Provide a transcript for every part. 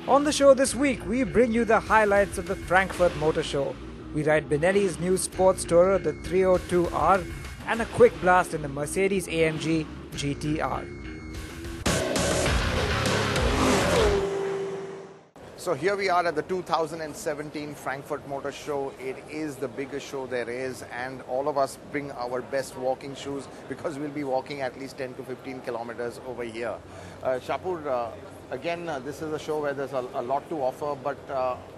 On the show this week, we bring you the highlights of the Frankfurt Motor Show. We ride Benelli's new sports tourer, the 302R, and a quick blast in the Mercedes-AMG GTR. So here we are at the 2017 Frankfurt Motor Show. It is the biggest show there is, and all of us bring our best walking shoes because we'll be walking at least 10 to 15 kilometers over here. Shapur, again, this is a show where there's a lot to offer, but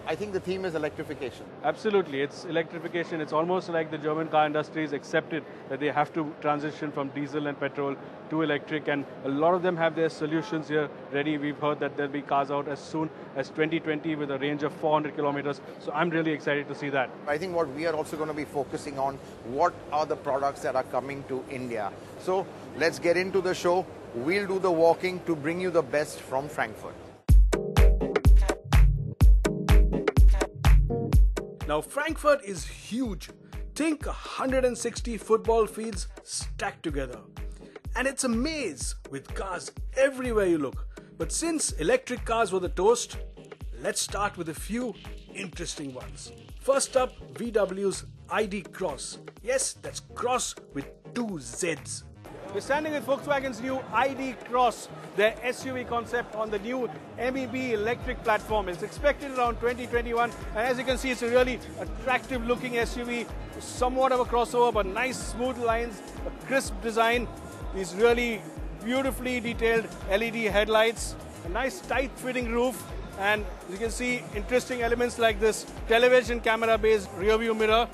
I think the theme is electrification. Absolutely, it's electrification. It's almost like the German car industry has accepted that they have to transition from diesel and petrol to electric, and a lot of them have their solutions here ready. We've heard that there'll be cars out as soon as 2020 with a range of 400 kilometers. So I'm really excited to see that. I think what we are also going to be focusing on, what are the products that are coming to India. So let's get into the show. We'll do the walking to bring you the best from Frankfurt. Now, Frankfurt is huge. Think 160 football fields stacked together. And it's a maze with cars everywhere you look. But since electric cars were the toast, let's start with a few interesting ones. First up, VW's ID Cross. Yes, that's Cross with 2 Z's. We're standing with Volkswagen's new ID Cross, their SUV concept on the new MEB electric platform. It's expected around 2021, and as you can see, it's a really attractive looking SUV, somewhat of a crossover, but nice smooth lines, a crisp design, these really beautifully detailed LED headlights, a nice tight fitting roof, and you can see interesting elements like this television camera based rear view mirror.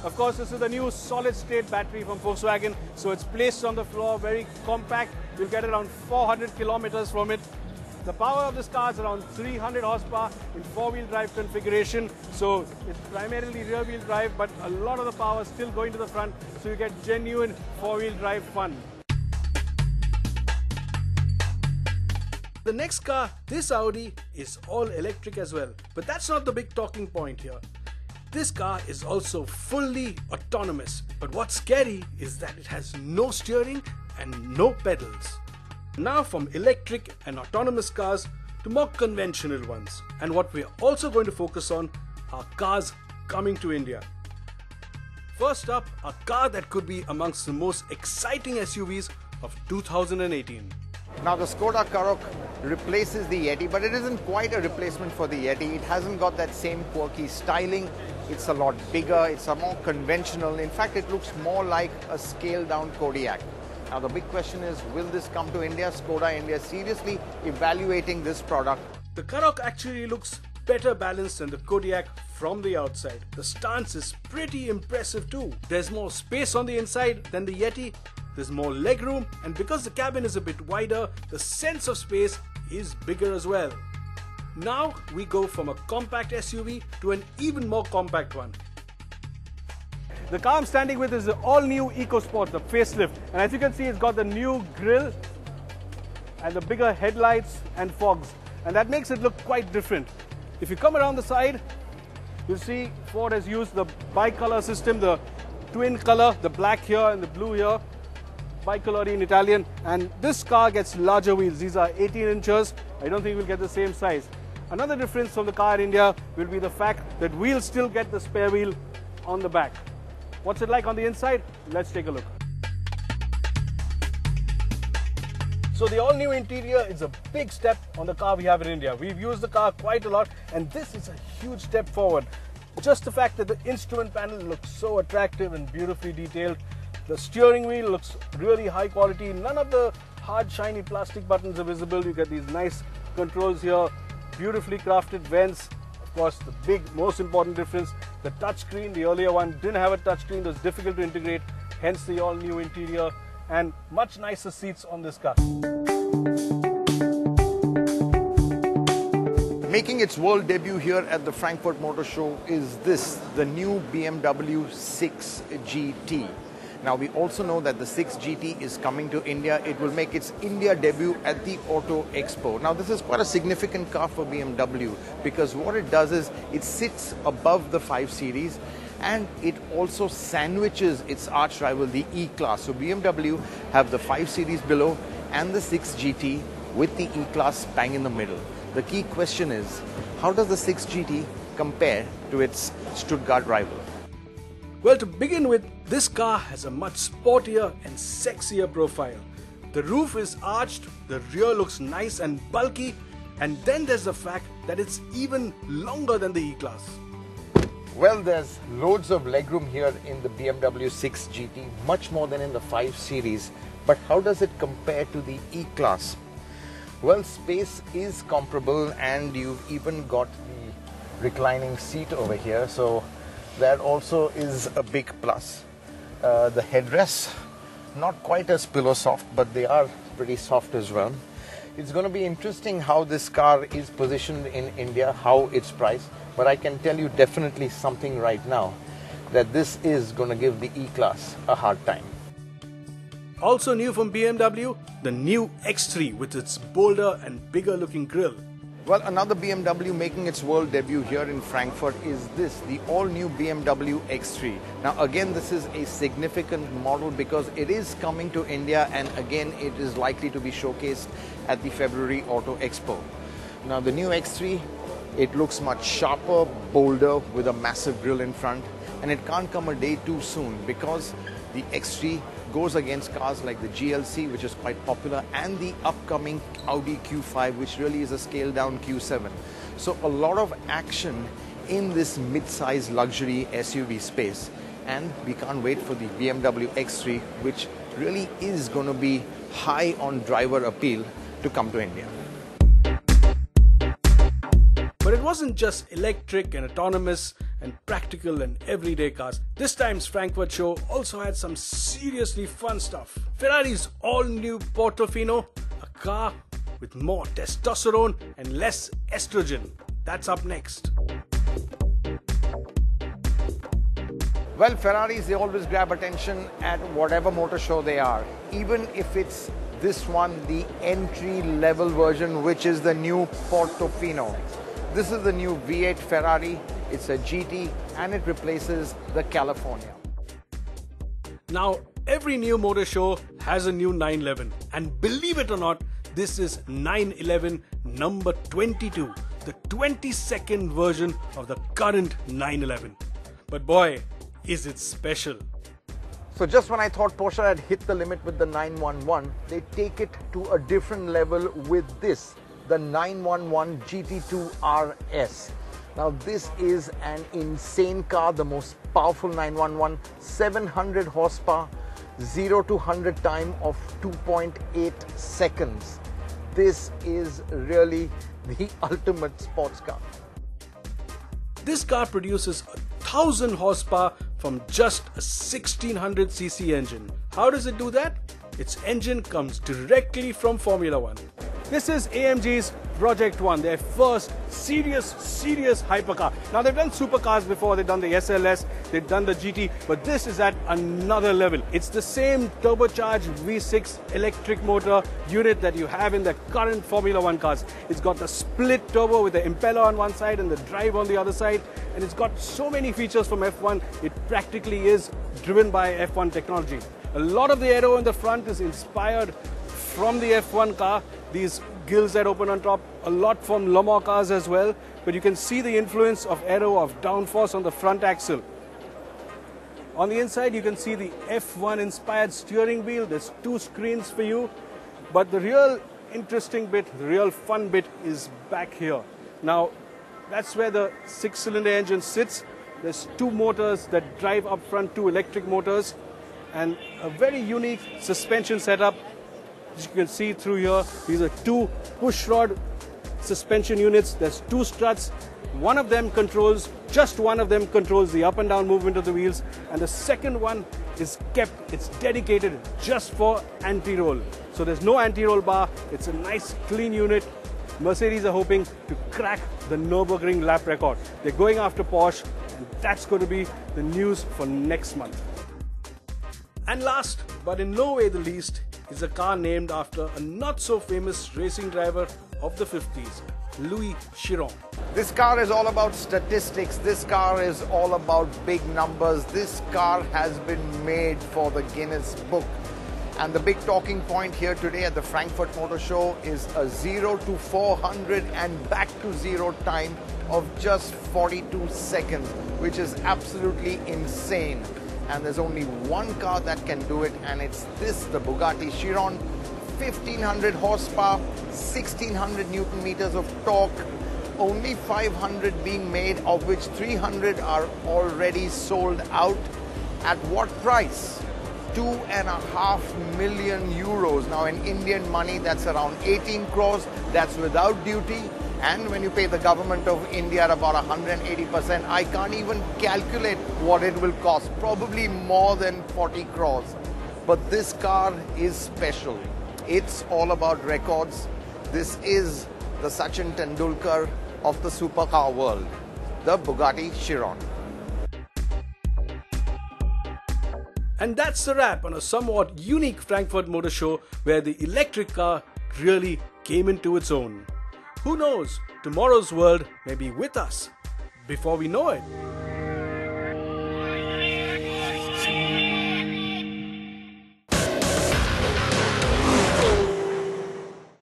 Of course, this is the new solid-state battery from Volkswagen, so it's placed on the floor, very compact. You'll get around 400 kilometers from it. The power of this car is around 300 horsepower in 4-wheel drive configuration, so it's primarily rear-wheel drive, but a lot of the power is still going to the front, so you get genuine 4-wheel drive fun. The next car, this Audi, is all electric as well. But that's not the big talking point here. This car is also fully autonomous, but what's scary is that it has no steering and no pedals. Now from electric and autonomous cars to more conventional ones. And what we're also going to focus on are cars coming to India. First up, a car that could be amongst the most exciting SUVs of 2018. Now the Skoda Karoq replaces the Yeti, but it isn't quite a replacement for the Yeti. It hasn't got that same quirky styling. It's a lot bigger, it's a more conventional. In fact, it looks more like a scaled down Kodiaq. Now the big question is, will this come to India? Skoda India seriously evaluating this product. The Karoq actually looks better balanced than the Kodiaq from the outside. The stance is pretty impressive too. There's more space on the inside than the Yeti. There's more legroom, and because the cabin is a bit wider, the sense of space is bigger as well. Now we go from a compact SUV to an even more compact one. The car I'm standing with is the all-new EcoSport, the facelift. And as you can see, it's got the new grille and the bigger headlights and fogs. And that makes it look quite different. If you come around the side, you'll see Ford has used the bicolor system, the twin color, the black here and the blue here. Bicolore in Italian, and this car gets larger wheels. These are 18 inches. I don't think we'll get the same size. Another difference from the car in India will be the fact that we'll still get the spare wheel on the back. What's it like on the inside? Let's take a look. So the all-new interior is a big step on the car we have in India. We've used the car quite a lot, and this is a huge step forward. Just the fact that the instrument panel looks so attractive and beautifully detailed. The steering wheel looks really high quality. None of the hard, shiny plastic buttons are visible. You get these nice controls here, beautifully crafted vents. Of course, the big, most important difference, the touchscreen. The earlier one didn't have a touchscreen. It was difficult to integrate, hence the all-new interior and much nicer seats on this car. Making its world debut here at the Frankfurt Motor Show is this, the new BMW 6 GT. Now we also know that the 6 GT is coming to India. It will make its India debut at the Auto Expo. Now this is quite a significant car for BMW because what it does is it sits above the 5 Series and it also sandwiches its arch rival, the E-Class. So BMW have the 5 Series below and the 6 GT with the E-Class bang in the middle. the key question is, how does the 6 GT compare to its Stuttgart rival? Well, to begin with, this car has a much sportier and sexier profile. The roof is arched, the rear looks nice and bulky, and then there's the fact that it's even longer than the E-Class. Well, there's loads of legroom here in the BMW 6 GT, much more than in the 5 Series. But how does it compare to the E-Class? Well, space is comparable, and you've even got the reclining seat over here, so that also is a big plus. The headrests, not quite as pillow soft, but they are pretty soft as well. It's going to be interesting how this car is positioned in India, how it's priced, but I can tell you definitely something right now, that this is going to give the E-Class a hard time. Also new from BMW, the new X3 with its bolder and bigger looking grille. Well, another BMW making its world debut here in Frankfurt is this, the all-new BMW X3. Now again, this is a significant model because it is coming to India, and again it is likely to be showcased at the February Auto Expo. Now the new X3, it looks much sharper, bolder, with a massive grille in front, and it can't come a day too soon because the X3 goes against cars like the GLC, which is quite popular, and the upcoming Audi Q5, which really is a scaled down Q7. So a lot of action in this mid-size luxury SUV space, and we can't wait for the BMW X3, which really is going to be high on driver appeal, to come to India. But it wasn't just electric and autonomous and practical and everyday cars. This time's Frankfurt show also had some seriously fun stuff. Ferrari's all-new Portofino, a car with more testosterone and less estrogen. That's up next. Well, Ferraris, they always grab attention at whatever motor show they are. Even if it's this one, the entry-level version, which is the new Portofino. This is the new V8 Ferrari. It's a GT, and it replaces the California. Now, every new motor show has a new 911. And believe it or not, this is 911 number 22, the 22nd version of the current 911. But boy, is it special. So just when I thought Porsche had hit the limit with the 911, they take it to a different level with this, the 911 GT2 RS. Now this is an insane car, the most powerful 911, 700 horsepower, 0 to 100 time of 2.8 seconds. This is really the ultimate sports car. This car produces 1000 horsepower from just a 1600cc engine. How does it do that? Its engine comes directly from Formula One. This is AMG's Project One, their first serious hypercar. Now they've done supercars before, they've done the SLS, they've done the GT, but this is at another level. It's the same turbocharged V6 electric motor unit that you have in the current Formula One cars. It's got the split turbo with the impeller on one side and the drive on the other side, and it's got so many features from F1, it practically is driven by F1 technology. A lot of the aero in the front is inspired from the F1 car, these gills that open on top, a lot from Le Mans cars as well, but you can see the influence of aero, of downforce on the front axle. On the inside you can see the F1 inspired steering wheel, there's 2 screens for you, but the real interesting bit, the real fun bit is back here. Now that's where the 6-cylinder engine sits. There's 2 motors that drive up front, 2 electric motors, and a very unique suspension setup. As you can see through here, these are 2 push rod suspension units. There's 2 struts. Just one of them controls the up and down movement of the wheels, and the second one is it's dedicated just for anti-roll. So there's no anti-roll bar. It's a nice clean unit. Mercedes are hoping to crack the Nürburgring lap record. They're going after Porsche, and that's going to be the news for next month. And last, but in no way the least, is a car named after a not-so-famous racing driver of the 50s, Louis Chiron. This car is all about statistics. This car is all about big numbers. This car has been made for the Guinness Book. And the big talking point here today at the Frankfurt Motor Show is a 0 to 400 and back to 0 time of just 42 seconds, which is absolutely insane. And there's only one car that can do it, and it's this, the Bugatti Chiron. 1500 horsepower, 1600 Newton meters of torque, only 500 being made, of which 300 are already sold out. At what price? 2.5 million euros. Now in Indian money, that's around 18 crores. That's without duty. And when you pay the government of India about 180%, I can't even calculate what it will cost. Probably more than 40 crores. But this car is special. It's all about records. This is the Sachin Tendulkar of the supercar world, the Bugatti Chiron. And that's the wrap on a somewhat unique Frankfurt Motor Show where the electric car really came into its own. Who knows, tomorrow's world may be with us before we know it.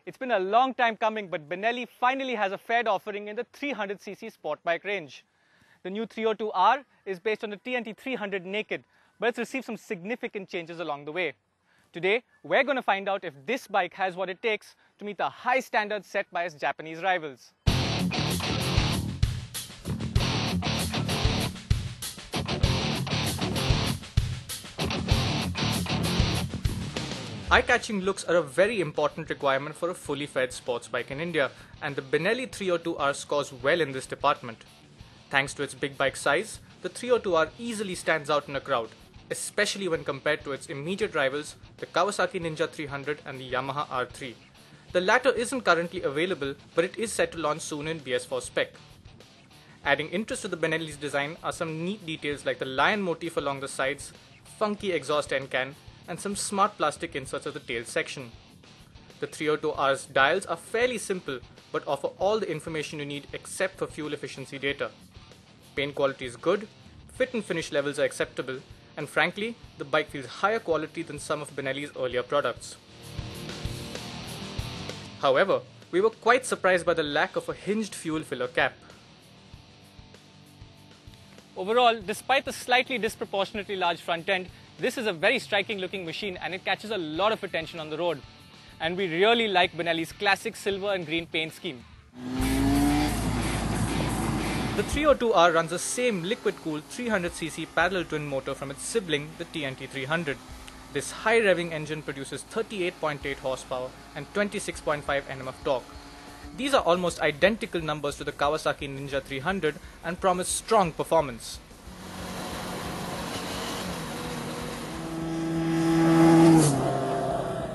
It's been a long time coming, but Benelli finally has a fair offering in the 300cc sport bike range. The new 302R is based on the TNT 300 Naked, but it's received some significant changes along the way. Today, we're going to find out if this bike has what it takes to meet the high standards set by its Japanese rivals. Eye-catching looks are a very important requirement for a fully fed sports bike in India, and the Benelli 302R scores well in this department. Thanks to its big bike size, the 302R easily stands out in a crowd, especially when compared to its immediate rivals, the Kawasaki Ninja 300 and the Yamaha R3. The latter isn't currently available, but it is set to launch soon in BS4 spec. Adding interest to the Benelli's design are some neat details like the lion motif along the sides, funky exhaust end can, and some smart plastic inserts at the tail section. The 302R's dials are fairly simple, but offer all the information you need except for fuel efficiency data. Paint quality is good, fit and finish levels are acceptable, and frankly, the bike feels higher quality than some of Benelli's earlier products. However, we were quite surprised by the lack of a hinged fuel filler cap. Overall, despite the slightly disproportionately large front end, this is a very striking looking machine and it catches a lot of attention on the road. And we really like Benelli's classic silver and green paint scheme. The 302R runs the same liquid-cooled 300cc parallel twin motor from its sibling, the TNT 300. This high-revving engine produces 38.8 horsepower and 26.5 Nm of torque. These are almost identical numbers to the Kawasaki Ninja 300 and promise strong performance.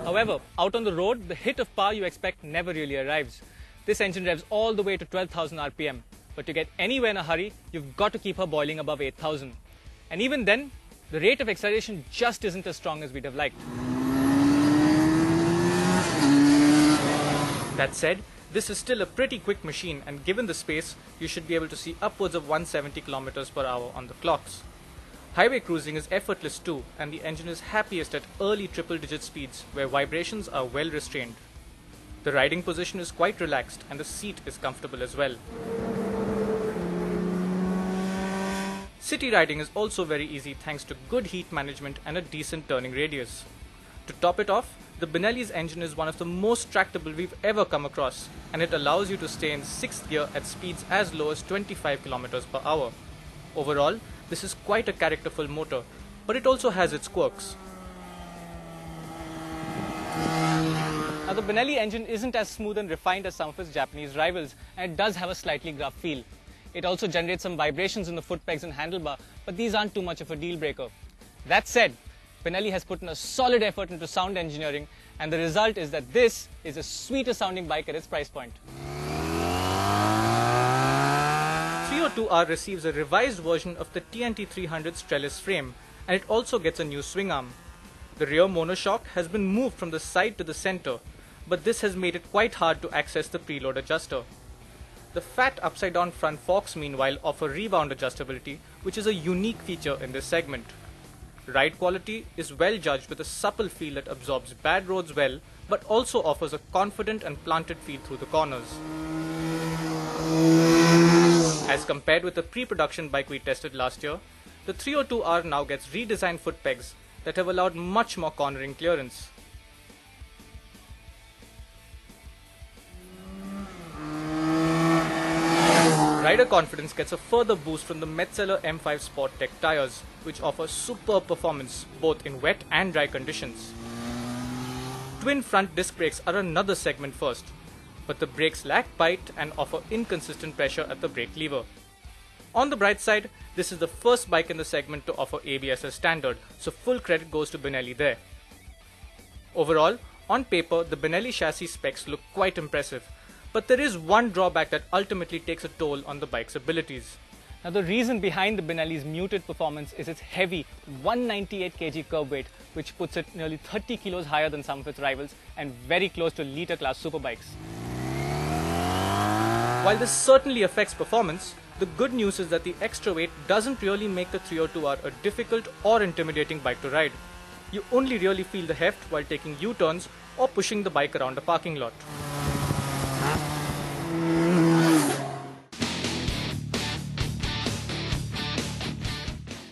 However, out on the road, the hit of power you expect never really arrives. This engine revs all the way to 12,000 RPM. But to get anywhere in a hurry, you've got to keep her boiling above 8,000. And even then, the rate of acceleration just isn't as strong as we'd have liked. That said, this is still a pretty quick machine, and given the space, you should be able to see upwards of 170 km per hour on the clocks. Highway cruising is effortless too, and the engine is happiest at early triple-digit speeds where vibrations are well restrained. The riding position is quite relaxed and the seat is comfortable as well. City riding is also very easy thanks to good heat management and a decent turning radius. To top it off, the Benelli's engine is one of the most tractable we've ever come across, and it allows you to stay in 6th gear at speeds as low as 25 km per hour. Overall, this is quite a characterful motor, but it also has its quirks. Now the Benelli engine isn't as smooth and refined as some of its Japanese rivals, and it does have a slightly gruff feel. It also generates some vibrations in the foot pegs and handlebar, but these aren't too much of a deal breaker. That said, Benelli has put in a solid effort into sound engineering, and the result is that this is a sweeter sounding bike at its price point. 302R receives a revised version of the TNT 300's trellis frame, and it also gets a new swing arm. The rear monoshock has been moved from the side to the center, but this has made it quite hard to access the preload adjuster. The fat upside-down front forks meanwhile offer rebound adjustability, which is a unique feature in this segment. Ride quality is well judged with a supple feel that absorbs bad roads well, but also offers a confident and planted feel through the corners. As compared with the pre-production bike we tested last year, the 302R now gets redesigned foot pegs that have allowed much more cornering clearance. Rider confidence gets a further boost from the Metzeler M5 Sport Tech tyres, which offer superb performance both in wet and dry conditions. Twin front disc brakes are another segment first, but the brakes lack bite and offer inconsistent pressure at the brake lever. On the bright side, this is the first bike in the segment to offer ABS as standard, so full credit goes to Benelli there. Overall, on paper, the Benelli chassis specs look quite impressive, but there is one drawback that ultimately takes a toll on the bike's abilities. Now, the reason behind the Benelli's muted performance is its heavy 198 kg curb weight, which puts it nearly 30 kilos higher than some of its rivals and very close to liter class superbikes. While this certainly affects performance, the good news is that the extra weight doesn't really make the 302R a difficult or intimidating bike to ride. You only really feel the heft while taking U-turns or pushing the bike around a parking lot.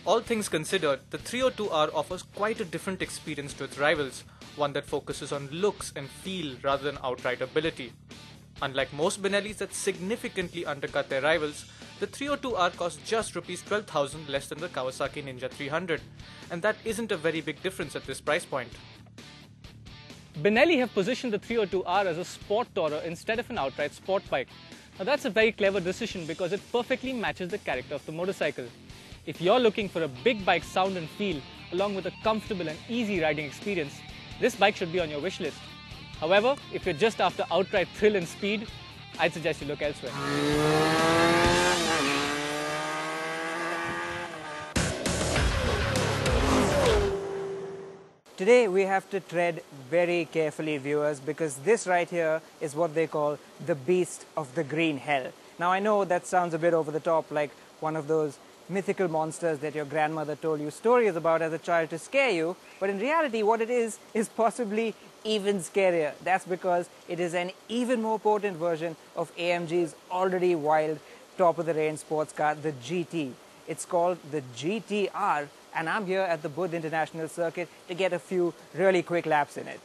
All things considered, the 302R offers quite a different experience to its rivals, one that focuses on looks and feel rather than outright ability. Unlike most Benellis that significantly undercut their rivals, the 302R costs just Rs 12,000 less than the Kawasaki Ninja 300, and that isn't a very big difference at this price point. Benelli have positioned the 302R as a sport tourer instead of an outright sport bike. Now that's a very clever decision because it perfectly matches the character of the motorcycle. If you're looking for a big bike sound and feel, along with a comfortable and easy riding experience, this bike should be on your wish list. However, if you're just after outright thrill and speed, I'd suggest you look elsewhere. Today we have to tread very carefully, viewers, because this right here is what they call the beast of the green hell. Now I know that sounds a bit over the top, like one of those mythical monsters that your grandmother told you stories about as a child to scare you, but in reality what it is possibly even scarier. That's because it is an even more potent version of AMG's already wild top-of-the-range sports car, the GT. It's called the GTR, and I'm here at the Budh International Circuit to get a few really quick laps in it.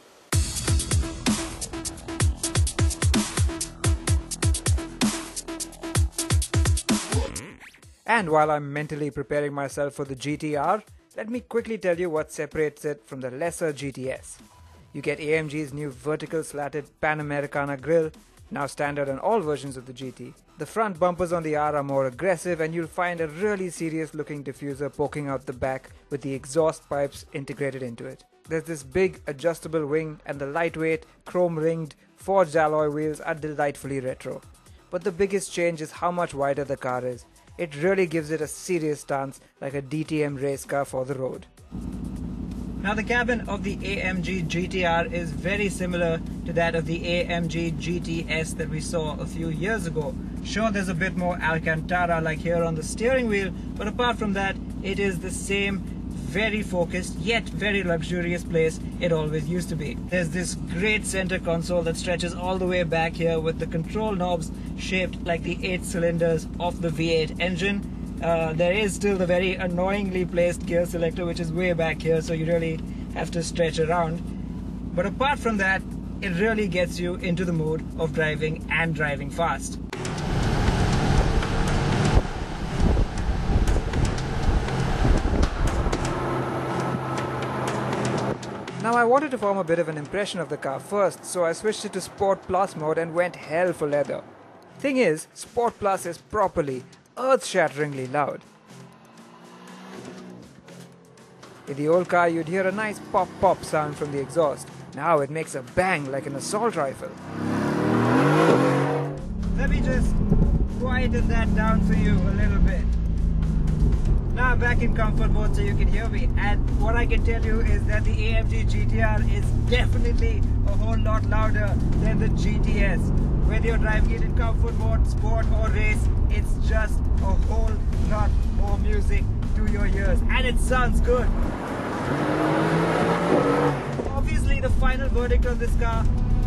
And while I'm mentally preparing myself for the GTR, let me quickly tell you what separates it from the lesser GTS. You get AMG's new vertical slatted Panamericana grille, now standard on all versions of the GT. The front bumpers on the R are more aggressive, and you'll find a really serious looking diffuser poking out the back with the exhaust pipes integrated into it. There's this big adjustable wing, and the lightweight, chrome ringed, forged alloy wheels are delightfully retro. But the biggest change is how much wider the car is. It really gives it a serious stance, like a DTM race car for the road. Now the cabin of the AMG GTR is very similar to that of the AMG GTS that we saw a few years ago. Sure, there's a bit more Alcantara like here on the steering wheel, but apart from that, it is the same very focused yet very luxurious place it always used to be. There's this great center console that stretches all the way back here with the control knobs shaped like the 8 cylinders of the V8 engine. There is still the very annoyingly placed gear selector, which is way back here, so you really have to stretch around. But apart from that, it really gets you into the mood of driving and driving fast. Now I wanted to form a bit of an impression of the car first, so I switched it to Sport Plus mode and went hell for leather. Thing is, Sport Plus is properly, earth-shatteringly loud. In the old car you'd hear a nice pop-pop sound from the exhaust. Now it makes a bang like an assault rifle. Let me just quieten that down for you a little bit. Now I'm back in comfort mode so you can hear me, and what I can tell you is that the AMG GTR is definitely a whole lot louder than the GTS. Whether you're driving it in comfort mode, sport or race, it's just a whole lot more music to your ears, and it sounds good. Obviously, the final verdict on this car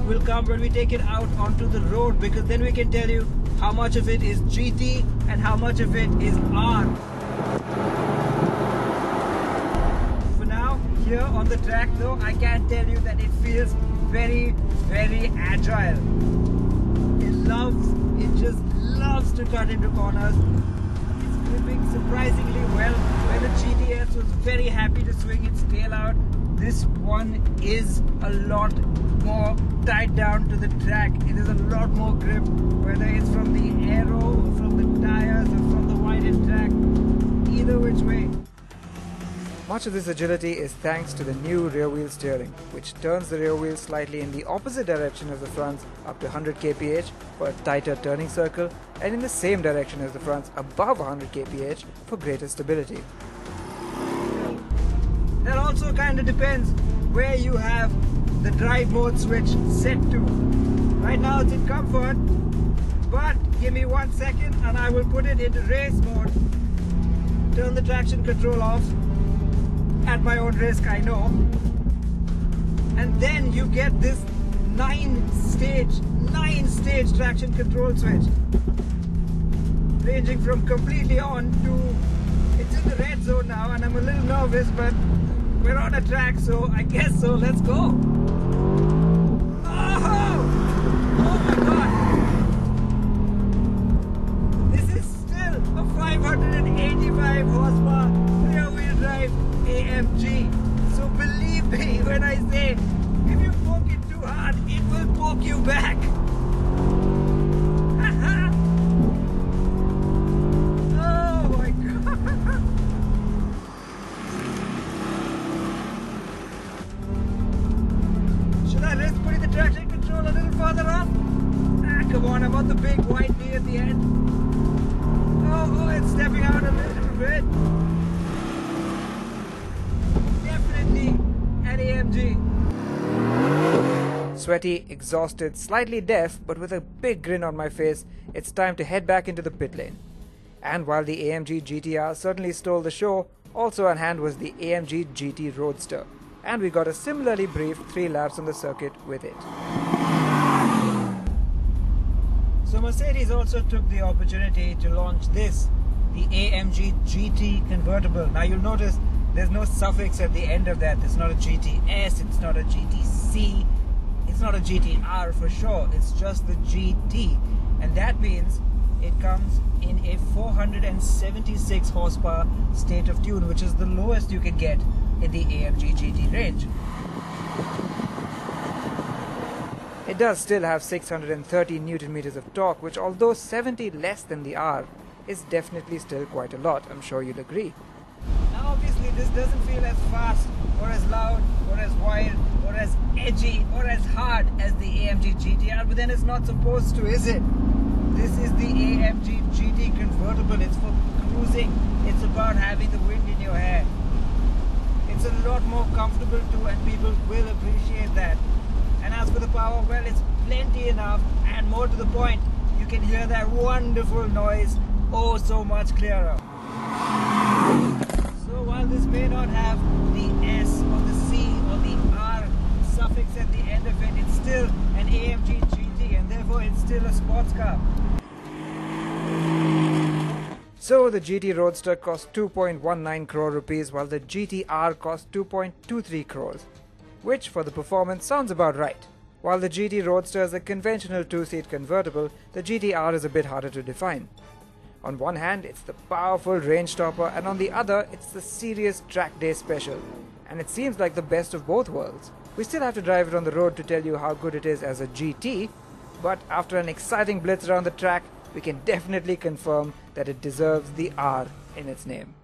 will come when we take it out onto the road, because then we can tell you how much of it is GT and how much of it is R. For now, here on the track though, I can tell you that it feels very, very agile. It just loves to cut into corners. It's gripping surprisingly well. Where the GTS was very happy to swing its tail out, this one is a lot more tied down to the track. It is a lot more grip, whether it's from the aero, or from the tires, or from the widened track, either which way. Much of this agility is thanks to the new rear wheel steering, which turns the rear wheel slightly in the opposite direction as the fronts up to 100 kph for a tighter turning circle, and in the same direction as the fronts above 100 kph for greater stability. That also kind of depends where you have the drive mode switch set to. Right now it's in comfort, but give me 1 second and I will put it into race mode. Turn the traction control off, at my own risk, I know. And then you get this 9-stage traction control switch, ranging from completely on to, it's in the red zone now, and I'm a little nervous, but we're on a track, so I guess so. Let's go. Oh my god, this is still a 585 horsepower rear wheel drive AMG. So believe me when I say, if you poke it too hard, it will poke you back. Oh my god. Should I risk putting the traction control a little further off? Come on, I'm on the big white knee at the end. Oh, it's stepping out a little bit. At AMG. Sweaty, exhausted, slightly deaf, but with a big grin on my face, it's time to head back into the pit lane. And while the AMG GTR certainly stole the show, also on hand was the AMG GT Roadster, and we got a similarly brief 3 laps on the circuit with it. So Mercedes also took the opportunity to launch this, the AMG GT convertible. Now you'll notice there's no suffix at the end of that. It's not a GTS, it's not a GTC, it's not a GTR for sure. It's just the GT. And that means it comes in a 476 horsepower state of tune, which is the lowest you can get in the AMG GT range. It does still have 630 Newton meters of torque, which, although 70 less than the R, is definitely still quite a lot. I'm sure you'll agree. Now obviously this doesn't feel as fast or as loud or as wild or as edgy or as hard as the AMG GTR, but then it's not supposed to, is it? This is the AMG GT convertible. It's for cruising. It's about having the wind in your hair. It's a lot more comfortable too, and people will appreciate that. And as for the power, well, it's plenty enough, and more to the point, you can hear that wonderful noise oh so much clearer. So while this may not have the S or the C or the R suffix at the end of it, it's still an AMG GT, and therefore it's still a sports car. So the GT Roadster cost 2.19 crore rupees, while the GTR cost 2.23 crores, which for the performance sounds about right. While the GT Roadster is a conventional 2-seat convertible, the GTR is a bit harder to define. On one hand, it's the powerful range topper, and on the other, it's the serious track day special. And it seems like the best of both worlds. We still have to drive it on the road to tell you how good it is as a GT, but after an exciting blitz around the track, we can definitely confirm that it deserves the R in its name.